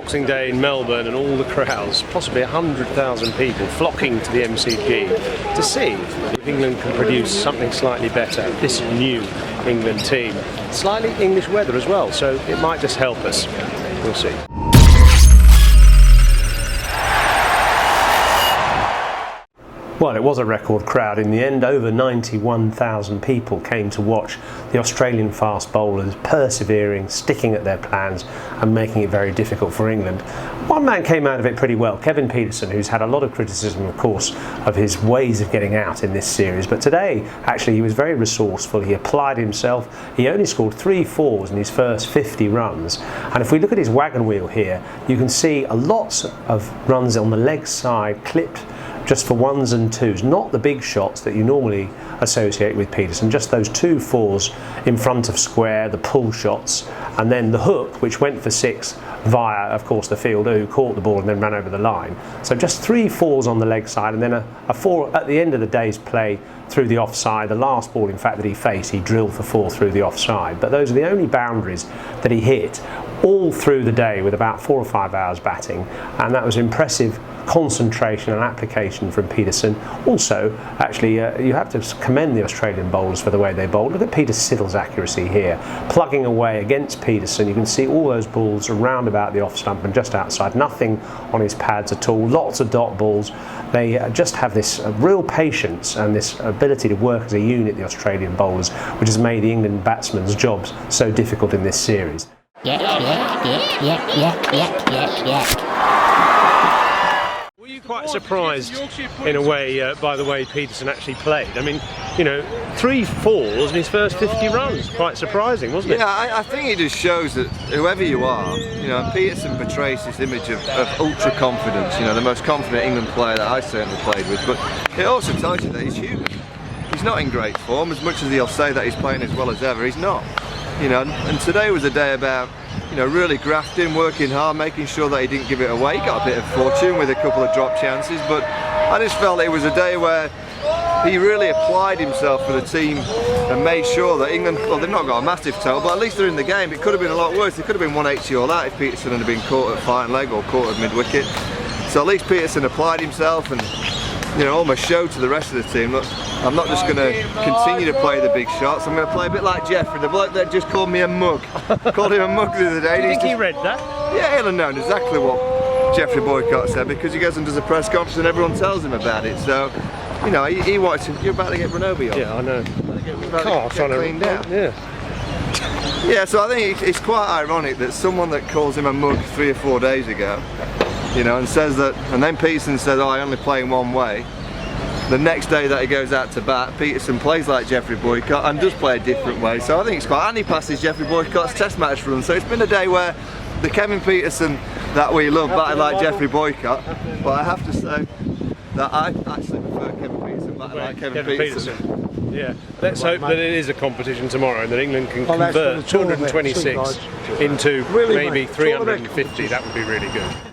Boxing Day in Melbourne and all the crowds, possibly 100,000 people flocking to the MCG to see if England can produce something slightly better. This new England team. Slightly English weather as well, so it might just help us. We'll see. Well, it was a record crowd in the end. Over 91,000 people came to watch the Australian fast bowlers persevering, sticking at their plans and making it very difficult for England. One man came out of it pretty well, Kevin Pietersen, who's had a lot of criticism, of course, of his ways of getting out in this series. But today, actually, he was very resourceful. He applied himself. He only scored 3 fours in his first 50 runs. And if we look at his wagon wheel here, you can see a lot of runs on the leg side clipped just for 1s and 2s, not the big shots that you normally associate with Pietersen, just those 2 fours in front of square, the pull shots, and then the hook, which went for 6 via, of course, the fielder who caught the ball and then ran over the line. So just 3 fours on the leg side, and then a 4 at the end of the day's play through the offside. The last ball, in fact, that he faced, he drilled for 4 through the offside. But those are the only boundaries that he hit all through the day with about 4 or 5 hours batting, and that was impressive concentration and application from Pietersen. Also, actually, you have to commend the Australian bowlers for the way they bowled. Look at Peter Siddle's accuracy here, plugging away against Pietersen. You can see all those balls around about the off stump and just outside, nothing on his pads at all, lots of dot balls. They just have this real patience and this ability to work as a unit, the Australian bowlers, which has made the England batsmen's jobs so difficult in this series. Were you quite surprised, in a way, by the way Pietersen actually played? I mean, you know, 3 fours in his first 50 runs. Quite surprising, wasn't it? Yeah, I think it just shows that whoever you are, you know, Pietersen portrays this image of ultra confidence, you know, the most confident England player that I certainly played with, but it also tells you that he's human. He's not in great form. As much as he'll say that he's playing as well as ever, he's not. You know, and today was a day about, you know, really grafting, working hard, making sure that he didn't give it away. He got a bit of fortune with a couple of drop chances, but I just felt it was a day where he really applied himself for the team and made sure that England, well, they've not got a massive total, but at least they're in the game. It could have been a lot worse. It could have been 180 all that if Pietersen had been caught at fine leg or caught at mid-wicket. So at least Pietersen applied himself and, you know, almost showed to the rest of the team, look, I'm not just going to continue to play the big shots, I'm going to play a bit like Jeffrey, the bloke that just called me a mug. Called him a mug the other day. Do you think he read that? Yeah, he'll have known exactly what Jeffrey Boycott said, because he goes and does a press conference and everyone tells him about it. So, you know, he wanted to, you're about to get run over, Yeah, I know. Get cleaned out. Yeah, so I think it's quite ironic that someone that calls him a mug 3 or 4 days ago, you know, and says that, and then Pietersen says, oh, I only play in one way. The next day that he goes out to bat, Pietersen plays like Jeffrey Boycott and does play a different way. So I think it's quite, and he passes Jeffrey Boycott's test match run. So it's been a day where the Kevin Pietersen that we love batted like Jeffrey Boycott, but I have to say that I actually prefer Kevin Pietersen batting like Kevin Pietersen. Yeah, let's hope that it is a competition tomorrow and that England can convert 226 into maybe 350. That would be really good.